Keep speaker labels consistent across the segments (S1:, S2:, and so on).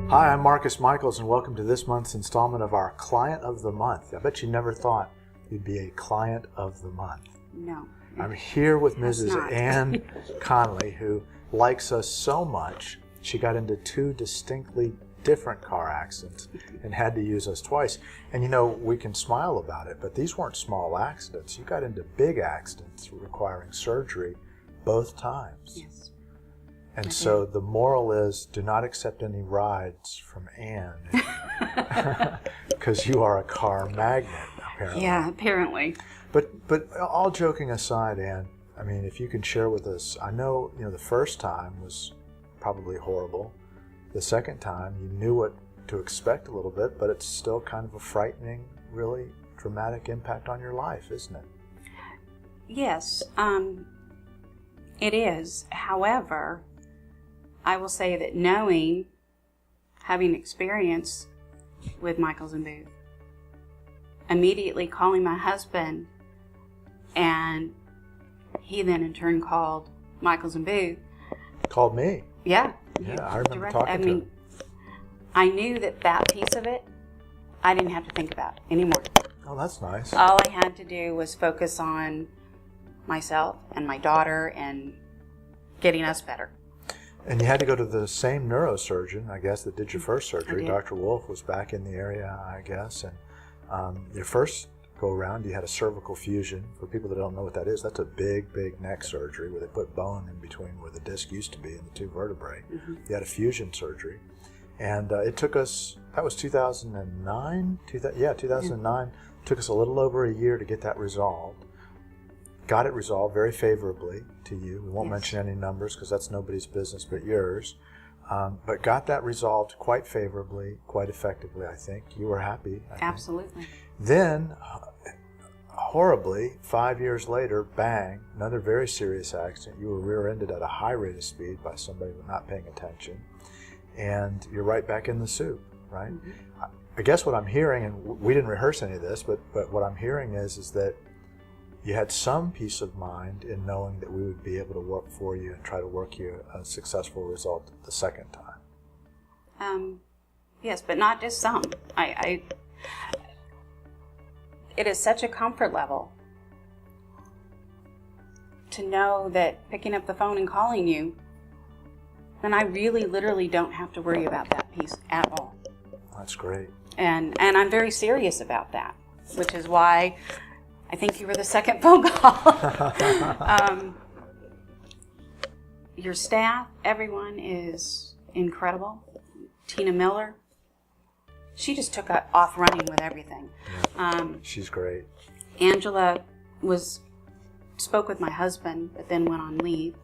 S1: Hi, I'm Marcus Michles, and welcome to this month's installment of our Client of the Month. I bet you never thought you'd be a Client of the Month.
S2: No.
S1: I'm here with Mrs.
S2: not.
S1: Ann Conley, who likes us so much, she got into two distinctly different car accidents and had to use us twice. And you know, we can smile about it, but these weren't small accidents. You got into big accidents requiring surgery both times.
S2: Yes.
S1: And so the moral is, do not accept any rides from Ann, because you are a car magnet, apparently.
S2: Yeah, apparently.
S1: But all joking aside, Ann, I mean, if you can share with us, I know, the first time was probably horrible. The second time, you knew what to expect a little bit, but it's still kind of a frightening, really dramatic impact on your life, isn't it?
S2: Yes, it is. However, I will say that having experience with Michles and Booth, immediately calling my husband, and he then in turn called Michles and Booth.
S1: Called me.
S2: Yeah.
S1: Yeah, I remember talking to him.
S2: I knew that piece of it, I didn't have to think about anymore.
S1: Oh, that's nice.
S2: All I had to do was focus on myself and my daughter and getting us better.
S1: And you had to go to the same neurosurgeon, I guess, that did your first surgery.
S2: I did.
S1: Dr. Wolf was back in the area, I guess. And your first go-around, you had a cervical fusion. For people that don't know what that is, that's a big, big neck surgery where they put bone in between where the disc used to be in the two vertebrae. Mm-hmm. You had a fusion surgery. And it took us, that was 2009? 2009. Took us a little over a year to get that resolved. Got it resolved very favorably to you. We won't mention any numbers because that's nobody's business but yours. But got that resolved quite favorably, quite effectively, I think. You were happy.
S2: Absolutely.
S1: Then, horribly, 5 years later, bang, another very serious accident. You were rear-ended at a high rate of speed by somebody not paying attention. And you're right back in the soup, right? Mm-hmm. I guess what I'm hearing, and we didn't rehearse any of this, but what I'm hearing is that you had some peace of mind in knowing that we would be able to work for you and try to work you a successful result the second time.
S2: Yes, but not just some. It is such a comfort level to know that picking up the phone and calling you, then I really literally don't have to worry about that piece at all.
S1: That's great.
S2: And I'm very serious about that, which is why I think you were the second phone call. Your staff, everyone is incredible. Tina Miller, she just took off running with everything.
S1: Yeah, she's great.
S2: Angela spoke with my husband, but then went on leave.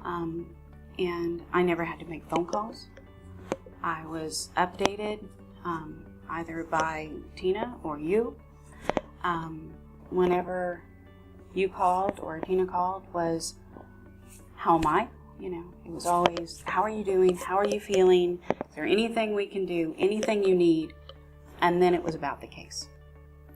S2: And I never had to make phone calls. I was updated either by Tina or you. Whenever you called or Tina called was, how am I? It was always, how are you doing? How are you feeling? Is there anything we can do? Anything you need? And then it was about the case.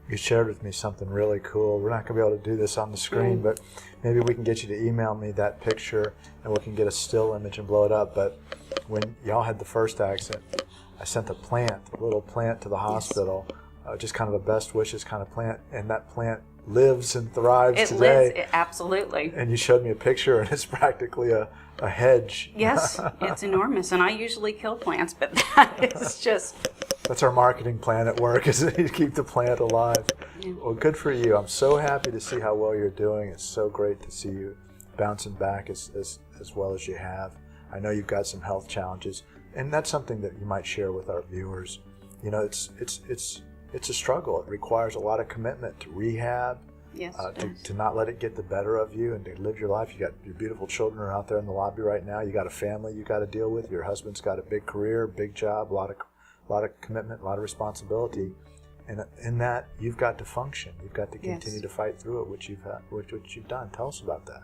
S1: You shared with me something really cool. We're not going to be able to do this on the screen, but maybe we can get you to email me that picture and we can get a still image and blow it up. But when y'all had the first accident, I sent a little plant to the hospital. Yes. Just kind of a best wishes kind of plant, and that plant lives and thrives today.
S2: It lives, absolutely.
S1: And you showed me a picture, and it's practically a hedge.
S2: Yes, it's enormous, and I usually kill plants, but that is just...
S1: That's our marketing plan at work, is to keep the plant alive. Yeah. Well, good for you. I'm so happy to see how well you're doing. It's so great to see you bouncing back as well as you have. I know you've got some health challenges, and that's something that you might share with our viewers. It's a struggle. It requires a lot of commitment to rehab,
S2: yes,
S1: to not let it get the better of you, and to live your life. You got your beautiful children are out there in the lobby right now. You got a family you got to deal with. Your husband's got a big career, big job, a lot of commitment, a lot of responsibility, and in that you've got to function. You've got to continue to fight through it, which you've done. Tell us about that.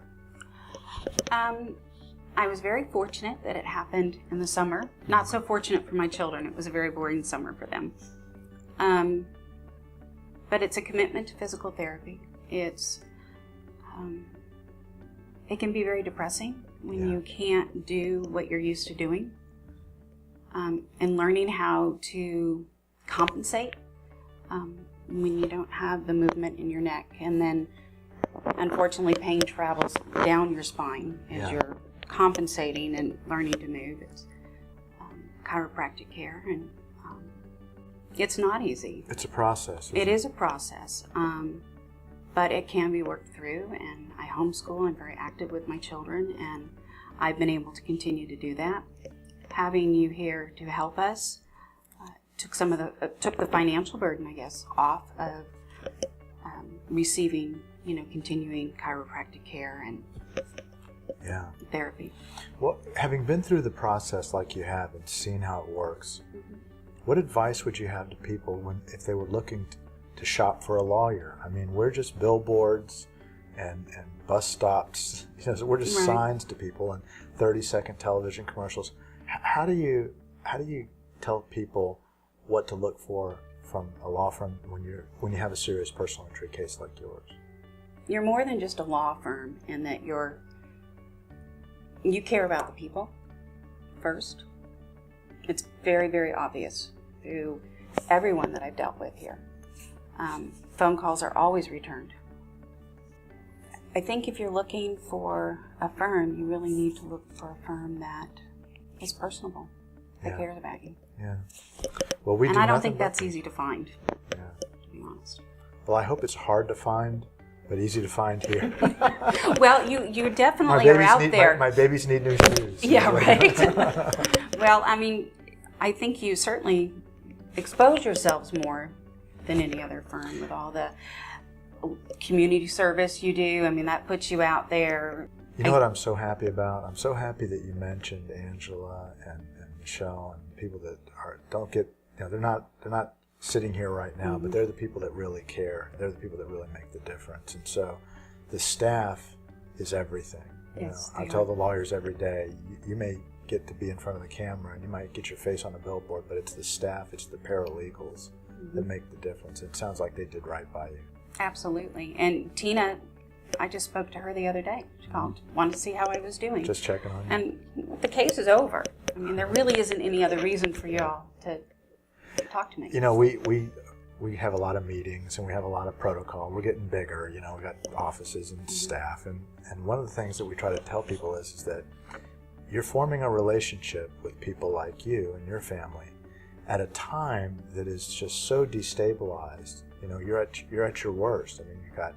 S2: I was very fortunate that it happened in the summer. Not so fortunate for my children. It was a very boring summer for them. But it's a commitment to physical therapy. It can be very depressing when you can't do what you're used to doing. and learning how to compensate when you don't have the movement in your neck. And then, unfortunately, pain travels down your spine as you're compensating and learning to move. It's chiropractic care, and it's not easy.
S1: It's a process.
S2: It is a process, but it can be worked through, and I homeschool. I'm very active with my children, and I've been able to continue to do that. Having you here to help us took the financial burden, I guess, off of receiving, continuing chiropractic care and therapy.
S1: Well, having been through the process like you have and seen how it works, what advice would you have to people if they were looking to shop for a lawyer? I mean, we're just billboards and bus stops. So we're just signs to people and 30-second television commercials. How do you tell people what to look for from a law firm when you have a serious personal injury case like yours?
S2: You're more than just a law firm in that you care about the people first. It's very, very obvious through everyone that I've dealt with here. Phone calls are always returned. I think if you're looking for a firm, you really need to look for a firm that is personable, that cares about you.
S1: Yeah. Well, we
S2: and
S1: do
S2: I don't
S1: nothing
S2: think that's easy to find, to be honest.
S1: Well, I hope it's hard to find, but easy to find here.
S2: Well, you definitely are out there.
S1: My babies need new shoes.
S2: Yeah, right. Well, I mean, I think you certainly expose yourselves more than any other firm with all the community service you do. I mean, that puts you out there.
S1: You know what I'm so happy about? I'm so happy that you mentioned Angela and Michelle and people that don't get, they're not sitting here right now, but they're the people that really care. They're the people that really make the difference. And so the staff is everything.
S2: Yes,
S1: I tell the lawyers every day, you may get to be in front of the camera and you might get your face on a billboard, but it's the staff, it's the paralegals that make the difference. It sounds like they did right by you.
S2: Absolutely. And Tina, I just spoke to her the other day. She called, wanted to see how I was doing.
S1: Just checking on you.
S2: And the case is over. I mean, there really isn't any other reason for y'all to talk to me.
S1: We have a lot of meetings and we have a lot of protocol. We're getting bigger. We got offices and staff. And one of the things that we try to tell people is that you're forming a relationship with people like you and your family at a time that is just so destabilized. You're at your worst. I mean, you've got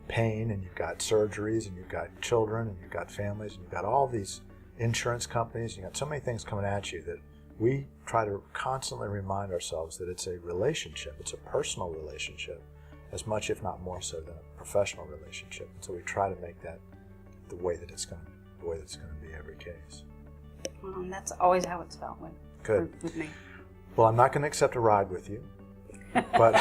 S1: pain and you've got surgeries and you've got children and you've got families and you've got all these insurance companies. You've got so many things coming at you that we try to constantly remind ourselves that it's a relationship. It's a personal relationship as much, if not more so, than a professional relationship. And so we try to make that the way that it's going to be every case.
S2: Well, and that's always how it's felt with me.
S1: Well, I'm not going to accept a ride with you. But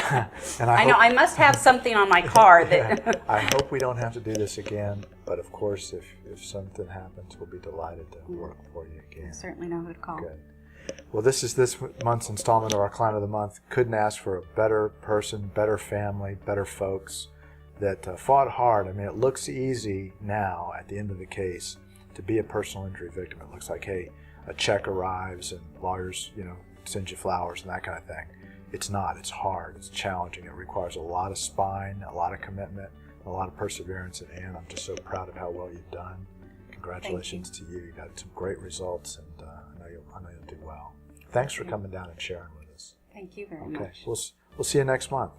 S2: I know I must have something on my car that
S1: I hope we don't have to do this again. But of course, if something happens, we'll be delighted to work for you again.
S2: I certainly know who to call.
S1: Good. Well, this is this month's installment of our Client of the Month. Couldn't ask for a better person, better family, better folks that fought hard. I mean, it looks easy now at the end of the case to be a personal injury victim. It looks like, hey, a check arrives and lawyers, send you flowers and that kind of thing. It's not. It's hard. It's challenging. It requires a lot of spine, a lot of commitment, a lot of perseverance. And Ann, I'm just so proud of how well you've done. Congratulations to you. You got some great results, and I know you'll do well. Thanks for coming down and sharing with us.
S2: Thank you very much.
S1: Okay. We'll see you next month.